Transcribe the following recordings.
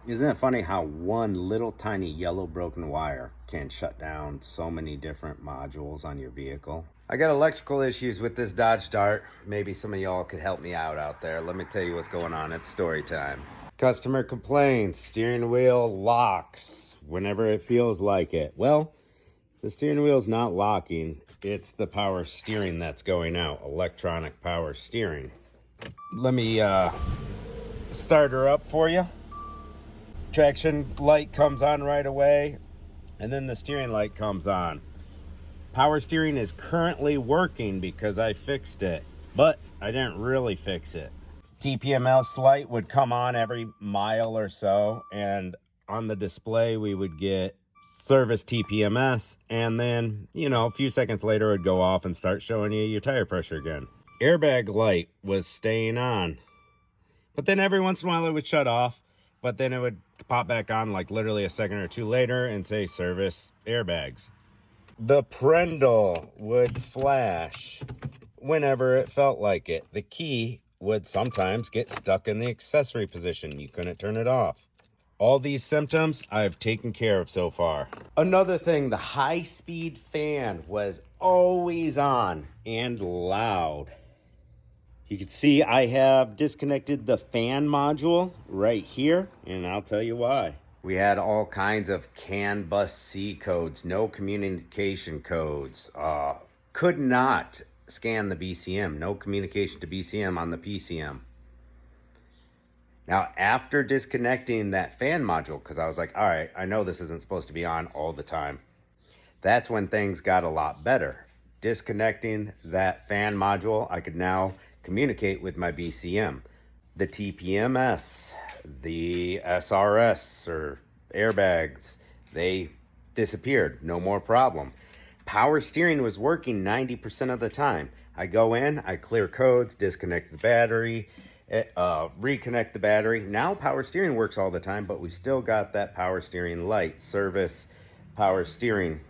Isn't it funny how one little tiny yellow broken wire can shut down so many different modules on your vehicle? I got electrical issues with this Dodge Dart. Maybe some of y'all could help me out there. Let me tell you what's going on. It's story time. Customer complains, steering wheel locks whenever it feels like it. Well, the steering wheel's not locking. It's the power steering that's going out. Electronic power steering. Let me start her up for you. Traction light comes on right away, and then the steering light comes on. Power steering is currently working because I fixed it, but I didn't really fix it. tpms light would come on every mile or so, and on the display we would get service tpms, and then, you know, a few seconds later it would go off and start showing you your tire pressure again. Airbag light was staying on, but then every once in a while it would shut off, but then it would pop back on like literally a second or two later and say service airbags. The prndl would flash whenever it felt like it. The key would sometimes get stuck in the accessory position. You couldn't turn it off. All these symptoms I've taken care of so far. Another thing, the high-speed fan was always on and loud. You can see I have disconnected the fan module right here, and I'll tell you why. We had all kinds of CAN bus C codes, no communication codes. Could not scan the BCM, no communication to BCM on the PCM. Now, after disconnecting that fan module, because I was like, all right, I know this isn't supposed to be on all the time. That's when things got a lot better. Disconnecting that fan module, I could now communicate with my BCM. The tpms, the SRS or airbags, they disappeared. No more problem. Power steering was working 90% of the time. I go in, I clear codes, disconnect the battery, reconnect the battery. Now power steering works all the time, but we still got that power steering light, service power steering.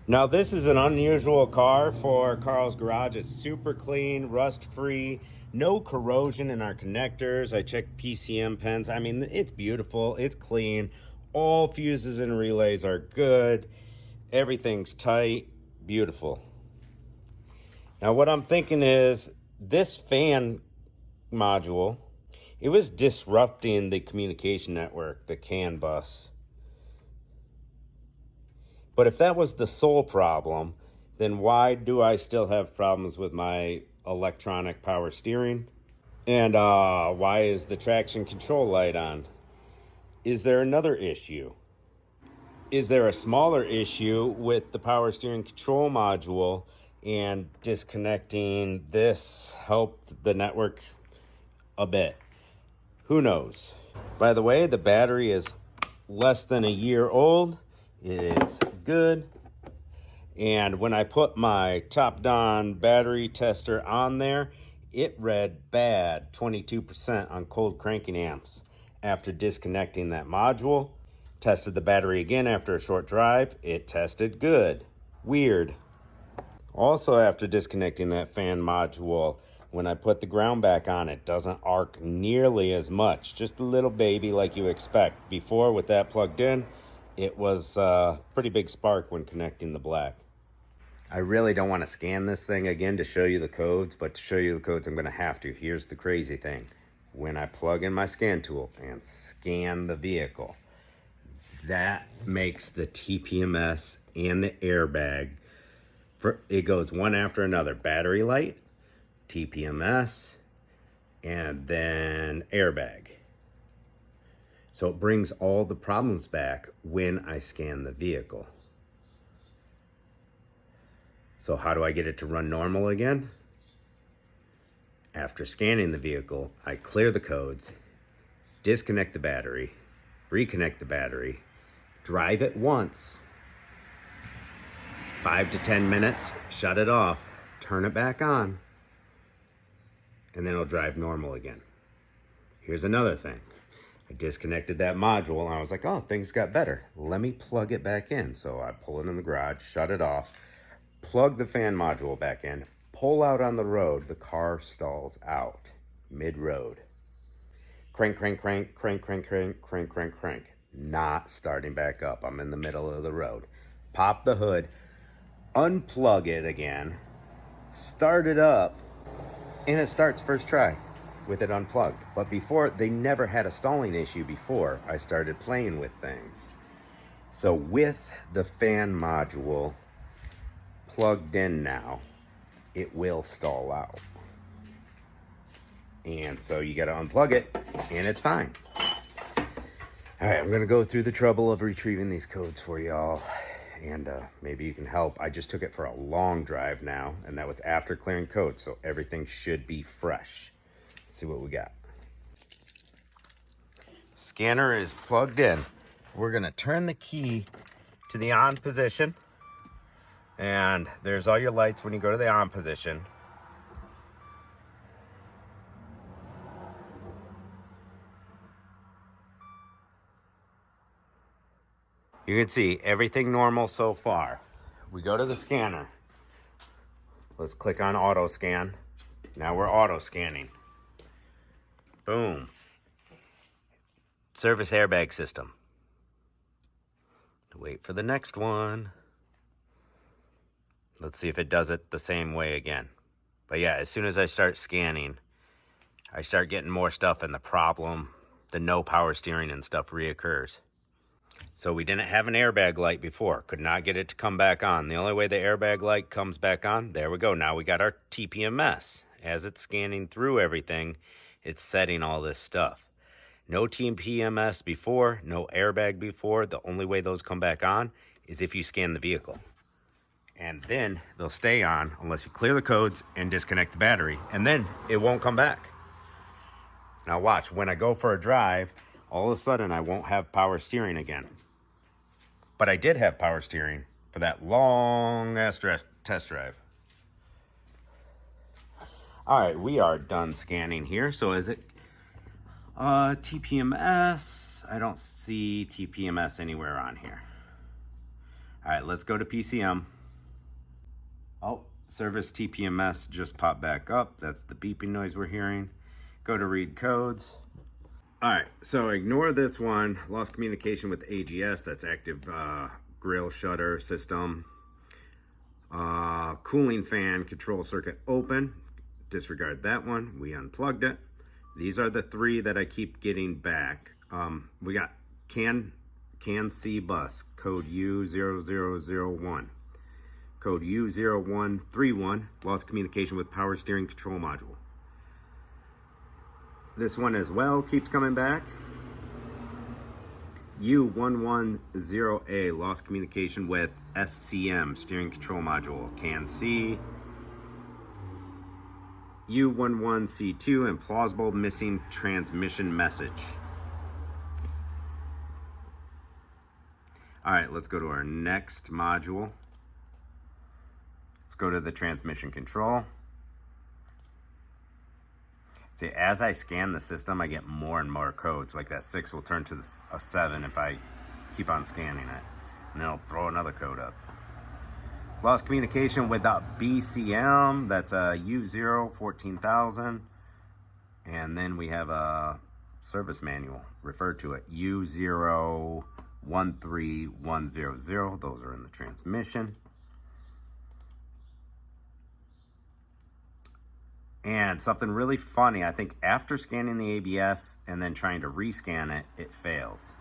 Now this is an unusual car for Carl's Garage. It's super clean, rust-free, no corrosion in our connectors. I checked PCM pins. I mean, it's beautiful, it's clean. All fuses and relays are good. Everything's tight, beautiful. Now what I'm thinking is this fan module, it was disrupting the communication network, the CAN bus. But if that was the sole problem, then why do I still have problems with my electronic power steering? And why is the traction control light on? Is there another issue? Is there a smaller issue with the power steering control module, and disconnecting this helped the network a bit? Who knows? By the way, the battery is less than a year old. It is good. And when I put my top-down battery tester on there, it read bad, 22% on cold cranking amps. After disconnecting that module, tested the battery again after a short drive, it tested good. Weird. Also, after disconnecting that fan module, when I put the ground back on, it doesn't arc nearly as much. Just a little baby like you expect. Before, with that plugged in, it was a pretty big spark when connecting the black. I really don't want to scan this thing again to show you the codes, but to show you the codes, I'm going to have to. Here's the crazy thing. When I plug in my scan tool and scan the vehicle, that makes the tpms and the airbag, it goes one after another. Battery light, tpms, and then airbag. So it brings all the problems back when I scan the vehicle. So how do I get it to run normal again? After scanning the vehicle, I clear the codes, disconnect the battery, reconnect the battery, drive it once, 5 to 10 minutes, shut it off, turn it back on, and then it'll drive normal again. Here's another thing. I disconnected that module and I was like, oh, things got better. Let me plug it back in. So I pull it in the garage, shut it off, plug the fan module back in, pull out on the road. The car stalls out mid-road. Crank, crank, crank, crank, crank, crank, crank, crank, crank. Not starting back up. I'm in the middle of the road. Pop the hood, unplug it again, start it up, and it starts first try with it unplugged. But before, they never had a stalling issue before I started playing with things. So with the fan module plugged in now, it will stall out. And so you got to unplug it, and it's fine. All right, I'm going to go through the trouble of retrieving these codes for y'all, and maybe you can help. I just took it for a long drive now, and that was after clearing codes, so everything should be fresh. Let's see what we got. Scanner is plugged in. We're going to turn the key to the on position, and there's all your lights when you go to the on position. You can see everything normal so far. We go to the scanner. Let's click on auto scan. Now we're auto scanning. Boom. Service airbag system. Wait for the next one. Let's see if it does it the same way again. But yeah, as soon as I start scanning, I start getting more stuff, and the problem, the no power steering and stuff, reoccurs. So we didn't have an airbag light before. Could not get it to come back on. The only way the airbag light comes back on, there we go. Now we got our tpms. As it's scanning through everything, it's setting all this stuff. No tpms before, no airbag before. The only way those come back on is if you scan the vehicle. And then they'll stay on unless you clear the codes and disconnect the battery, and then it won't come back. Now watch, when I go for a drive, all of a sudden I won't have power steering again. But I did have power steering for that long ass test drive. All right, we are done scanning here. So is it tpms? I don't see tpms anywhere on here. All right, let's go to PCM. Oh, service tpms just popped back up. That's the beeping noise we're hearing. Go to read codes. All right, so ignore this one. Lost communication with AGS. That's active grille shutter system. Cooling fan control circuit open. Disregard that one. We unplugged it. These are the three that I keep getting back. We got CAN C bus, code U0001. Code U0131, lost communication with power steering control module. This one as well keeps coming back. U110A, lost communication with SCM, steering control module, CAN C. U11C2, and plausible missing transmission message. All right, let's go to our next module. Let's go to the transmission control. See, as I scan the system, I get more and more codes. Like that 6 will turn to a 7 if I keep on scanning it. And then I'll throw another code up. Lost communication with BCM, that's a U0 14,000. And then we have a service manual referred to it, U0 13100. Those are in the transmission. And something really funny, I think after scanning the ABS and then trying to rescan it, it fails.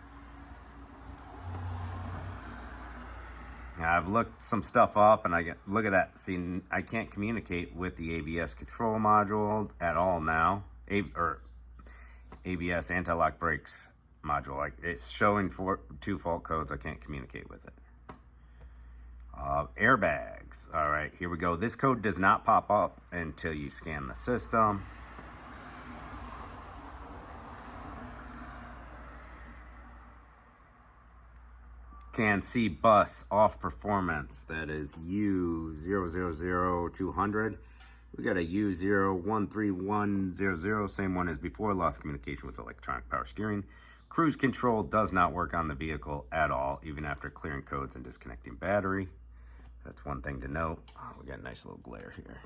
Now, I've looked some stuff up, and look at that. See, I can't communicate with the ABS control module at all now. ABS anti-lock brakes module. Like, it's showing 2 fault codes. I can't communicate with it. Airbags. All right, here we go. This code does not pop up until you scan the system. CAN C bus off performance. That is U000200. We got a U013100, same one as before. Lost communication with electronic power steering. Cruise control does not work on the vehicle at all, even after clearing codes and disconnecting battery. That's one thing to note. Oh, we got a nice little glare here.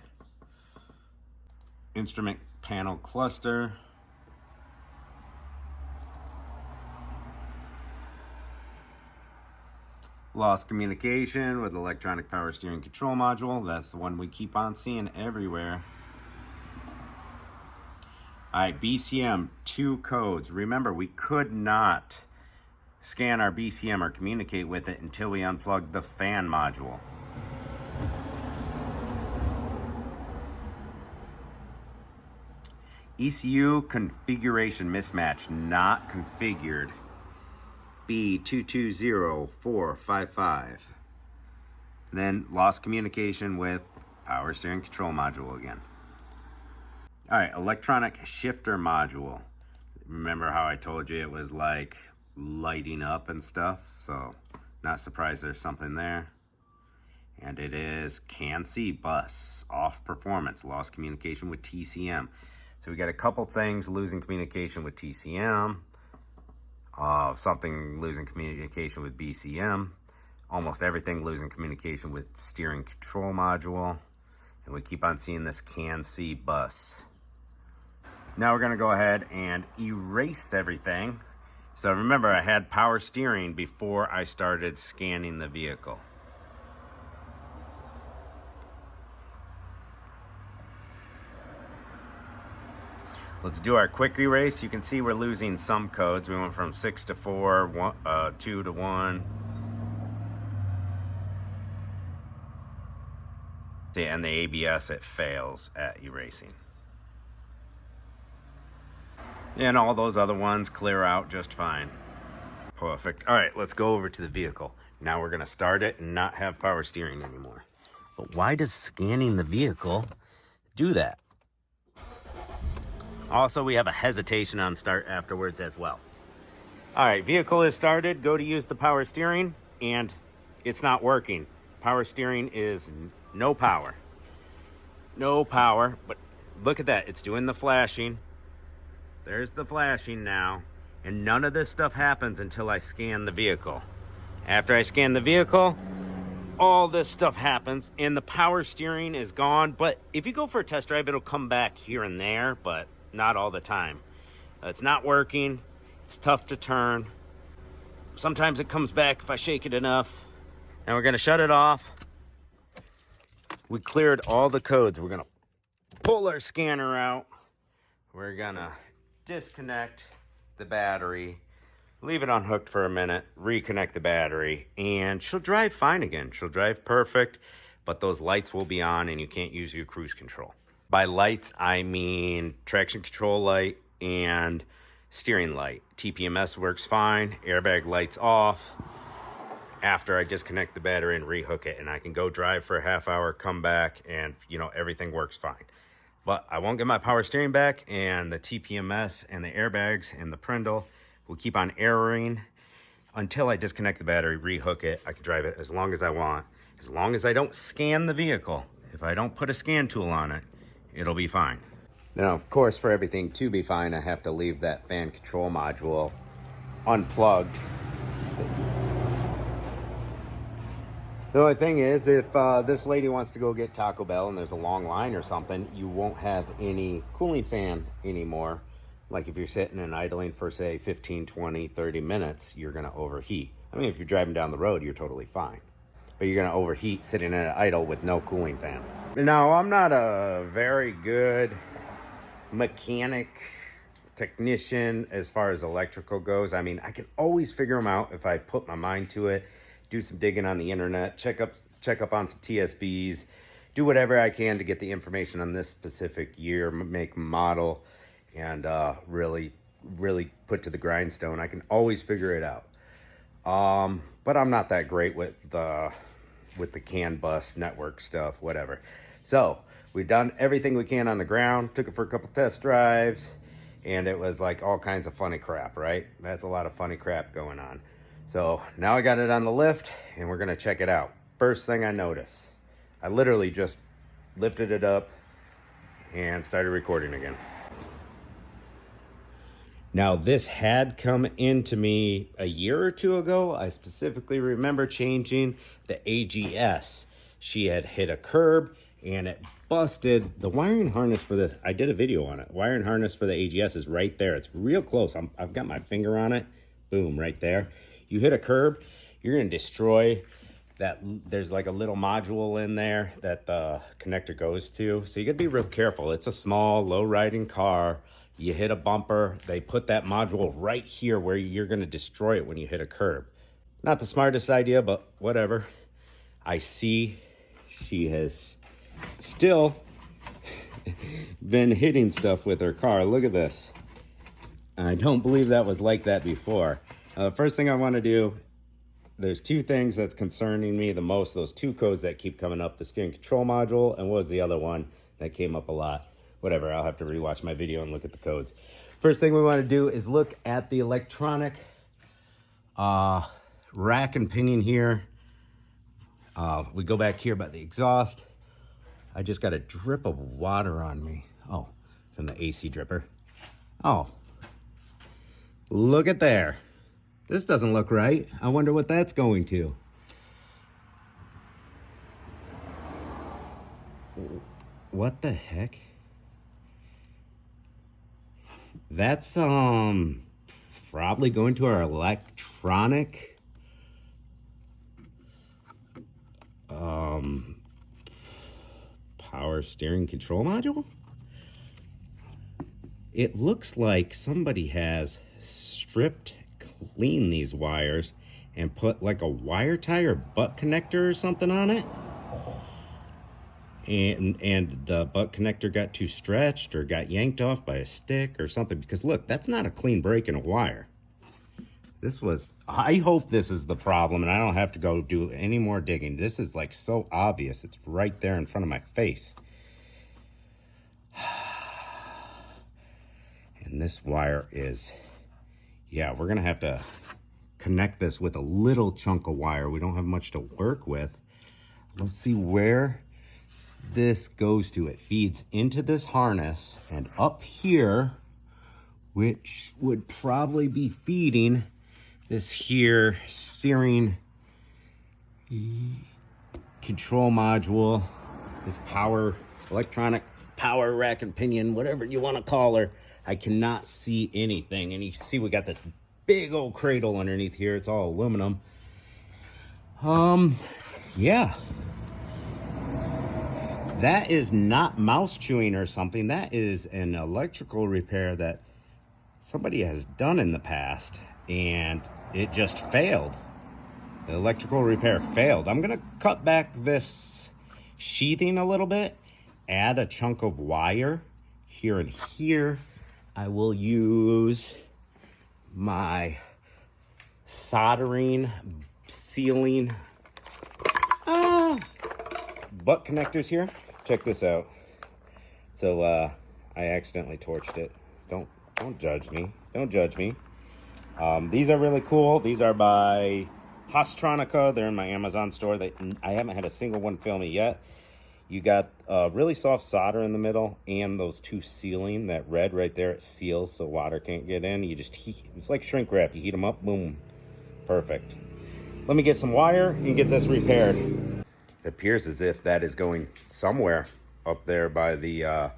Instrument panel cluster. Lost communication with electronic power steering control module. That's the one we keep on seeing everywhere. All right, BCM, 2 codes. Remember, we could not scan our BCM or communicate with it until we unplugged the fan module. ECU configuration mismatch not configured. B220455. Then lost communication with power steering control module again. All right, electronic shifter module. Remember how I told you it was like lighting up and stuff? So not surprised there's something there. And it is CAN-C bus, off performance, lost communication with TCM. So we got a couple things losing communication with TCM, something losing communication with BCM, almost everything losing communication with steering control module, and we keep on seeing this CAN-C bus. Now we're gonna go ahead and erase everything. So remember, I had power steering before I started scanning the vehicle. Let's do our quick erase. You can see we're losing some codes. We went from 6 to 4, 2 to 1. See, and the ABS, it fails at erasing. And all those other ones clear out just fine. Perfect. All right, let's go over to the vehicle. Now we're gonna start it and not have power steering anymore. But why does scanning the vehicle do that? Also, we have a hesitation on start afterwards as well. All right, vehicle is started. Go to use the power steering, and it's not working. Power steering is no power. No power, but look at that. It's doing the flashing. There's the flashing now, and none of this stuff happens until I scan the vehicle. After I scan the vehicle, all this stuff happens, and the power steering is gone. But if you go for a test drive, it'll come back here and there, but not all the time. It's not working. It's tough to turn. Sometimes it comes back if I shake it enough. And we're gonna shut it off. We cleared all the codes. We're gonna pull our scanner out. We're gonna disconnect the battery, leave it unhooked for a minute, reconnect the battery, and she'll drive fine again. She'll drive perfect, but those lights will be on and you can't use your cruise control. By lights, I mean traction control light and steering light. TPMS works fine, airbag lights off after I disconnect the battery and rehook it, and I can go drive for a half hour, come back, and everything works fine. But I won't get my power steering back, and the TPMS and the airbags and the prndl will keep on erroring until I disconnect the battery, rehook it. I can drive it as long as I want, as long as I don't scan the vehicle. If I don't put a scan tool on it, it'll be fine. Now, of course, for everything to be fine, I have to leave that fan control module unplugged. The only thing is, if this lady wants to go get Taco Bell and there's a long line or something, you won't have any cooling fan anymore. Like if you're sitting and idling for, say, 15, 20, 30 minutes, you're gonna overheat. I mean, if you're driving down the road, you're totally fine. But you're gonna overheat sitting at an idle with no cooling fan. Now, I'm not a very good mechanic technician as far as electrical goes. I mean, I can always figure them out if I put my mind to it, do some digging on the internet, check up on some TSBs, do whatever I can to get the information on this specific year, make, model, and really put to the grindstone. I can always figure it out. But I'm not that great with the CAN bus network stuff, whatever. So we've done everything we can on the ground, took it for a couple test drives, and it was like all kinds of funny crap, right? That's a lot of funny crap going on. So now I got it on the lift, and we're gonna check it out. First thing I notice, I literally just lifted it up and started recording again. Now, this had come into me a year or two ago. I specifically remember changing the AGS. She had hit a curb and it busted the wiring harness for this. I did a video on it. Wiring harness for the AGS is right there. It's real close. I've got my finger on it. Boom, right there. You hit a curb you're gonna destroy that. There's like a little module in there that the connector goes to. So you gotta be real careful. It's a small, low riding car. You hit a bumper, they put that module right here where you're gonna destroy it when you hit a curb. Not the smartest idea, but whatever. I see she has still been hitting stuff with her car. Look at this. I don't believe that was like that before. First thing I want to do, there's two things that's concerning me the most. Those two codes that keep coming up, the steering control module, and what was the other one that came up a lot? Whatever, I'll have to rewatch my video and look at the codes. First thing we want to do is look at the electronic rack and pinion here. We go back here by the exhaust. I just got a drip of water on me. Oh, from the AC dripper. Oh, look at there. This doesn't look right. I wonder what that's going to. What the heck? That's probably going to our electronic power steering control module. It looks like somebody has stripped clean these wires and put like a wire tie or butt connector or something on it, and the butt connector got too stretched or got yanked off by a stick or something, because look, that's not a clean break in a wire. This was, I hope this is the problem and I don't have to go do any more digging. This is like so obvious. It's right there in front of my face. And this wire is, yeah, we're gonna have to connect this with a little chunk of wire. We don't have much to work with. Let's see where this goes to. It feeds into this harness and up here, which would probably be feeding this here steering control module, this power, electronic power rack and pinion, whatever you want to call her. I cannot see anything. And you see we got this big old cradle underneath here. It's all aluminum. Yeah. That is not mouse chewing or something. That is an electrical repair that somebody has done in the past, and it just failed. The electrical repair failed. I'm gonna cut back this sheathing a little bit, add a chunk of wire here and here. I will use my soldering, sealing butt connectors here. Check this out. So I accidentally torched it. Don't judge me. Don't judge me. These are really cool. These are by Hostronica. They're in my Amazon store. I haven't had a single one fail me yet. You got really soft solder in the middle and those two sealing. That red right there, it seals so water can't get in. You just heat. It's like shrink wrap. You heat them up, boom, perfect. Let me get some wire and get this repaired. It appears as if that is going somewhere up there by the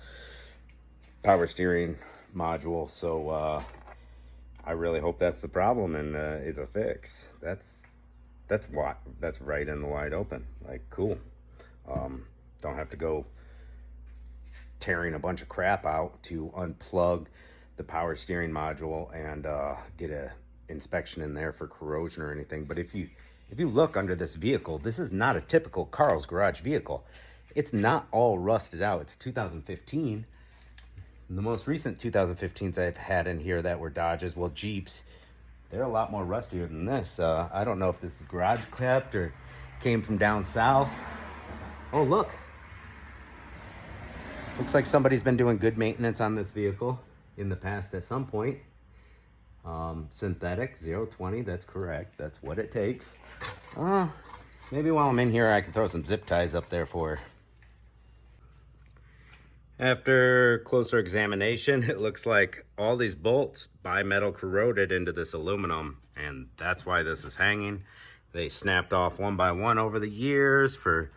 power steering module. So I really hope that's the problem and it's a fix. That's right in the wide open. Like, cool. Don't have to go tearing a bunch of crap out to unplug the power steering module and get a inspection in there for corrosion or anything. But if you look under this vehicle, this is not a typical Carl's Garage vehicle. It's not all rusted out. It's 2015. And the most recent 2015s I've had in here that were Dodges, well, Jeeps, they're a lot more rustier than this. I don't know if this is garage kept or came from down south. Oh, look. Looks like somebody's been doing good maintenance on this vehicle in the past at some point. Synthetic 020, that's correct. That's what it takes. Maybe while I'm in here, I can throw some zip ties up there for her. After closer examination, it looks like all these bolts bimetal corroded into this aluminum, and that's why this is hanging. They snapped off one by one over the years for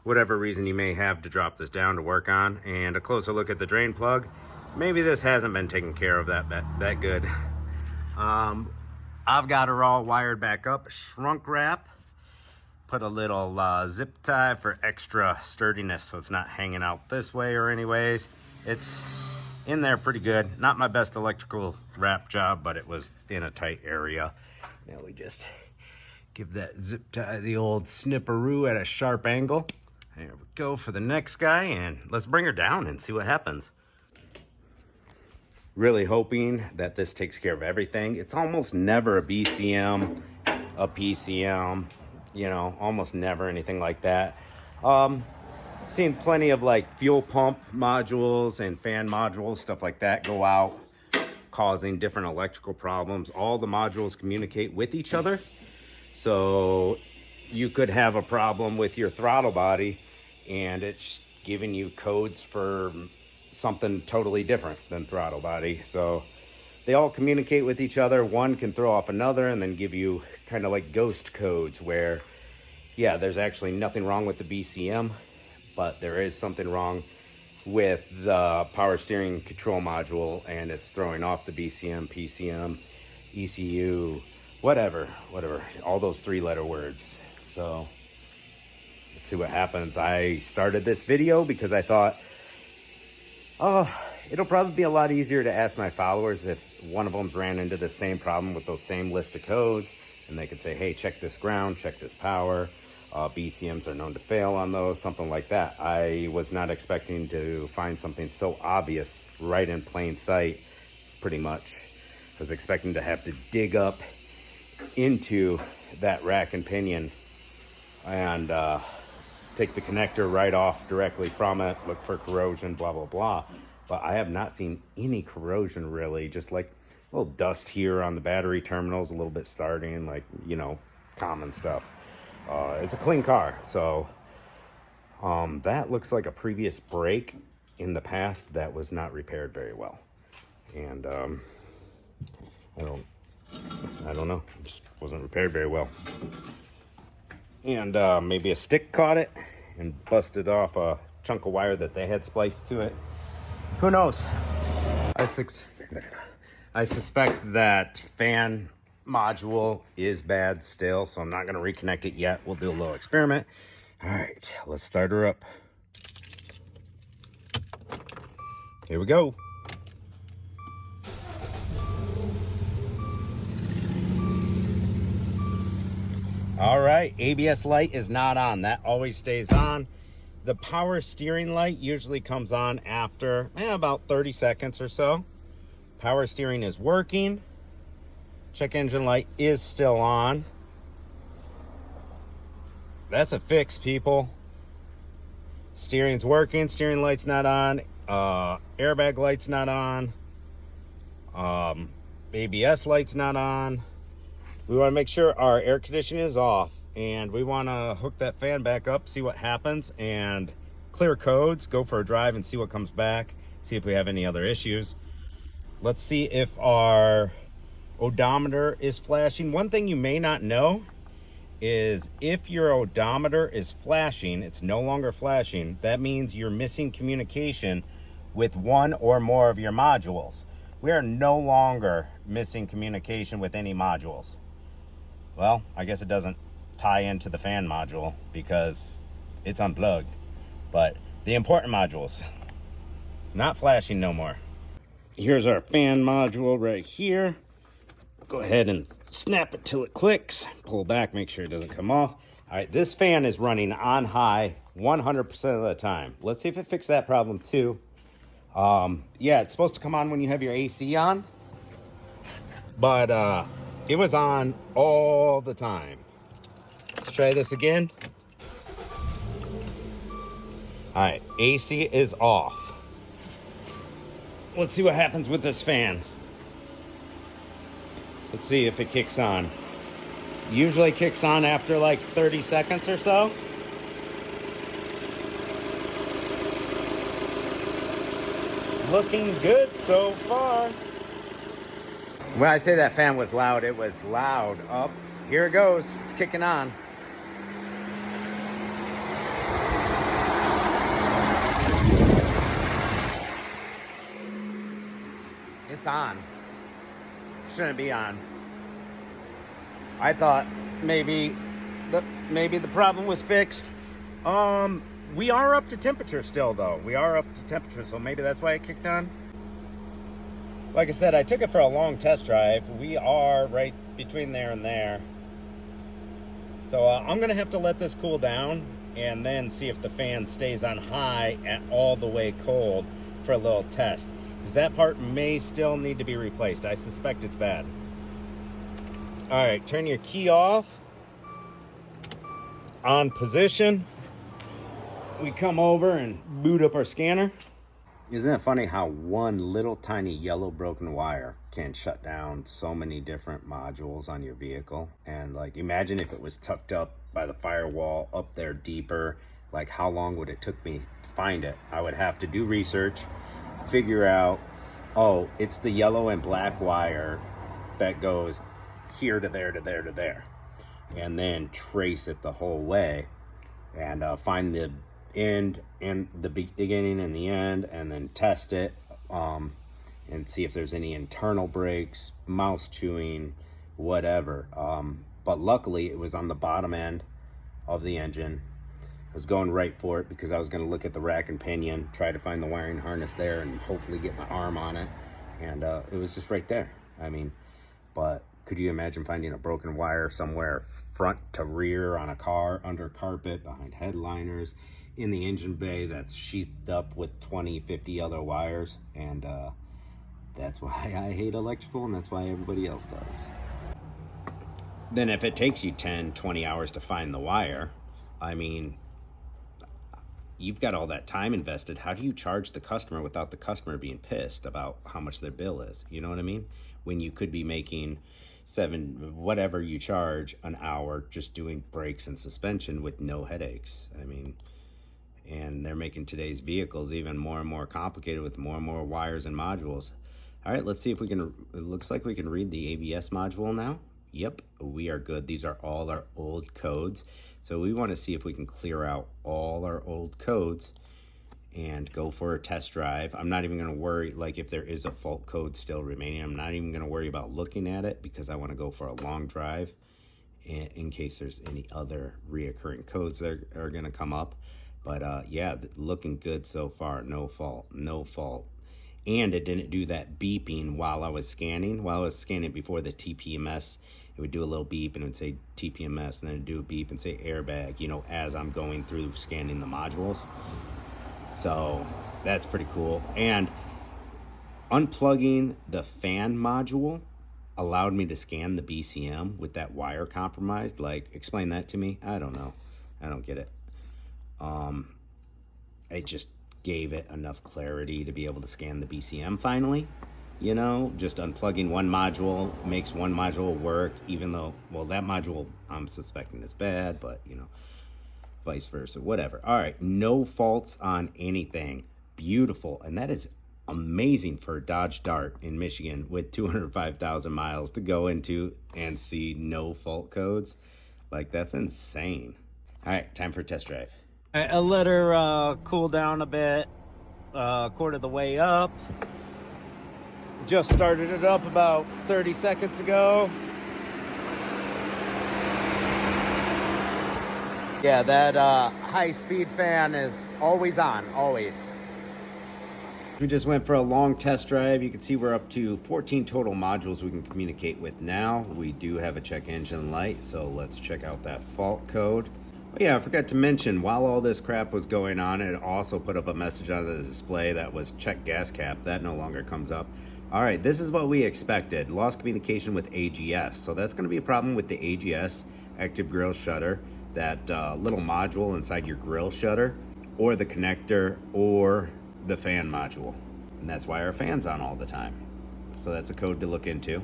whatever reason you may have to drop this down to work on. And a closer look at the drain plug, maybe this hasn't been taken care of that good. I've got her all wired back up, shrunk wrap. Put a little zip tie for extra sturdiness so it's not hanging out this way or anyways. It's in there pretty good. Not my best electrical wrap job, but it was in a tight area. Now we just give that zip tie the old snipperoo at a sharp angle. There we go for the next guy, and let's bring her down and see what happens. Really hoping that this takes care of everything. It's almost never a BCM, a PCM, you know, almost never anything like that. Seen plenty of like fuel pump modules and fan modules, stuff like that go out, causing different electrical problems. All the modules communicate with each other. So you could have a problem with your throttle body and it's giving you codes for something totally different than throttle body. So they all communicate with each other. One can throw off another and then give you kind of like ghost codes where, yeah, there's actually nothing wrong with the BCM, but there is something wrong with the power steering control module and it's throwing off the BCM, PCM, ECU, whatever, all those 3-letter words. So let's see what happens. I started this video because I thought, it'll probably be a lot easier to ask my followers if one of them's ran into the same problem with those same list of codes, and they could say, hey, check this ground, check this power. BCMs are known to fail on those, something like that. I was not expecting to find something so obvious right in plain sight, pretty much. I was expecting to have to dig up into that rack and pinion and take the connector right off directly from it, look for corrosion, blah, blah, blah. But I have not seen any corrosion really, just like a little dust here on the battery terminals, a little bit starting, like, you know, common stuff. It's a clean car, so that looks like a previous brake in the past that was not repaired very well. And I don't know, it just wasn't repaired very well. And maybe a stick caught it and busted off a chunk of wire that they had spliced to it. Who knows? I suspect that fan module is bad still, so I'm not going to reconnect it yet. We'll do a little experiment. All right, let's start her up. Here we go. All right, ABS light is not on. That always stays on. The power steering light usually comes on after about 30 seconds or so. Power steering is working. Check engine light is still on. That's a fix, people. Steering's working, steering light's not on. Airbag light's not on. ABS light's not on. We want to make sure our air conditioning is off, and we want to hook that fan back up, see what happens, and clear codes, go for a drive and see what comes back, see if we have any other issues. Let's see if our odometer is flashing. One thing you may not know is if your odometer is flashing, it's no longer flashing, that means you're missing communication with one or more of your modules. We are no longer missing communication with any modules. Well, I guess it doesn't tie into the fan module because it's unplugged, but the important modules, not flashing no more. Here's our fan module right here. Go ahead and snap it till it clicks. Pull back, make sure it doesn't come off. All right, this fan is running on high 100% of the time. Let's see if it fixed that problem too. Yeah, it's supposed to come on when you have your AC on, but it was on all the time. Let's try this again. All right, AC is off. Let's see what happens with this fan. Let's see if it kicks on. Usually kicks on after like 30 seconds or so. Looking good so far. When I say that fan was loud, it was loud. Up. Here it goes. It's kicking on. It's on. Shouldn't be on. I thought maybe the problem was fixed. We are up to temperature still, though. We are up to temperature, so maybe that's why it kicked on. Like I said, I took it for a long test drive. We are right between there and there. So I'm gonna have to let this cool down and then see if the fan stays on high and all the way cold for a little test. Because that part may still need to be replaced. I suspect it's bad. All right, turn your key off. On position. We come over and boot up our scanner. Isn't it funny how one little tiny yellow broken wire can shut down so many different modules on your vehicle? And like, imagine if it was tucked up by the firewall up there deeper, like how long would it took me to find it? I would have to do research, figure out, oh, it's the yellow and black wire that goes here to there to there to there, and then trace it the whole way and find the end and the beginning and the end, and then test it and see if there's any internal breaks, mouse chewing, whatever. But luckily it was on the bottom end of the engine. I was going right for it because I was going to look at the rack and pinion, try to find the wiring harness there and hopefully get my arm on it, and it was just right there. I mean, but could you imagine finding a broken wire somewhere front to rear on a car, under carpet, behind headliners, in the engine bay that's sheathed up with 20, 50 other wires? And that's why I hate electrical, and that's why everybody else does. Then if it takes you 10, 20 hours to find the wire, I mean, you've got all that time invested. How do you charge the customer without the customer being pissed about how much their bill is? You know what I mean? When you could be making whatever you charge an hour just doing brakes and suspension with no headaches. I mean, and they're making today's vehicles even more and more complicated with more and more wires and modules. All right, let's see if we can, it looks like we can read the ABS module now. Yep, we are good. These are all our old codes. So we want to see if we can clear out all our old codes and go for a test drive. I'm not even going to worry, like if there is a fault code still remaining, I'm not even going to worry about looking at it because I want to go for a long drive in case there's any other reoccurring codes that are going to come up. But yeah, looking good so far. No fault, no fault. And it didn't do that beeping while I was scanning. While I was scanning before the tpms, it would do a little beep and it would say tpms, and then it'd do a beep and say airbag, you know, as I'm going through scanning the modules. So that's pretty cool. And unplugging the fan module allowed me to scan the BCM with that wire compromised. Like, explain that to me. I don't know. I don't get it. It just gave it enough clarity to be able to scan the BCM finally. You know, just unplugging one module makes one module work, even though, well, that module I'm suspecting is bad, but you know, vice versa, whatever. All right, no faults on anything. Beautiful. And that is amazing for a Dodge Dart in Michigan with 205,000 miles to go into and see no fault codes. Like, that's insane. All right, time for a test drive. All right, I'll let her cool down a bit, quarter the way up. Just started it up about 30 seconds ago. Yeah, that high-speed fan is always on, always. We just went for a long test drive. You can see we're up to 14 total modules we can communicate with now. We do have a check engine light, so let's check out that fault code. Oh yeah, I forgot to mention, while all this crap was going on, it also put up a message on the display that was check gas cap. That no longer comes up. All right, this is what we expected. Lost communication with AGS. So that's going to be a problem with the AGS, active grille shutter, that little module inside your grille shutter, or the connector, or the fan module. And that's why our fan's on all the time. So that's a code to look into.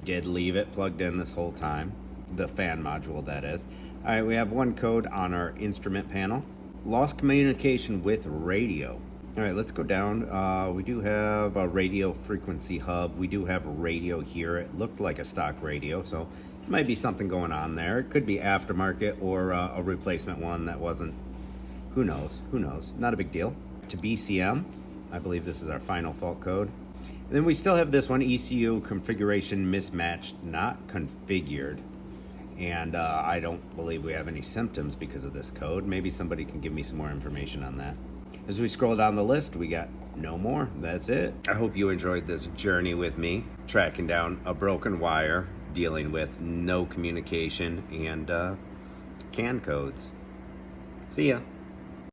Did leave it plugged in this whole time. The fan module, that is. All right, we have one code on our instrument panel. Lost communication with radio. All right, let's go down. We do have a radio frequency hub. We do have a radio here. It looked like a stock radio, so there might be something going on there. It could be aftermarket or a replacement one that wasn't. Who knows? Who knows? Not a big deal. To BCM, I believe this is our final fault code. And then we still have this one, ECU configuration mismatched, not configured. And I don't believe we have any symptoms because of this code. Maybe somebody can give me some more information on that. As we scroll down the list, we got no more. That's it. I hope you enjoyed this journey with me, tracking down a broken wire, dealing with no communication, and CAN codes. See ya.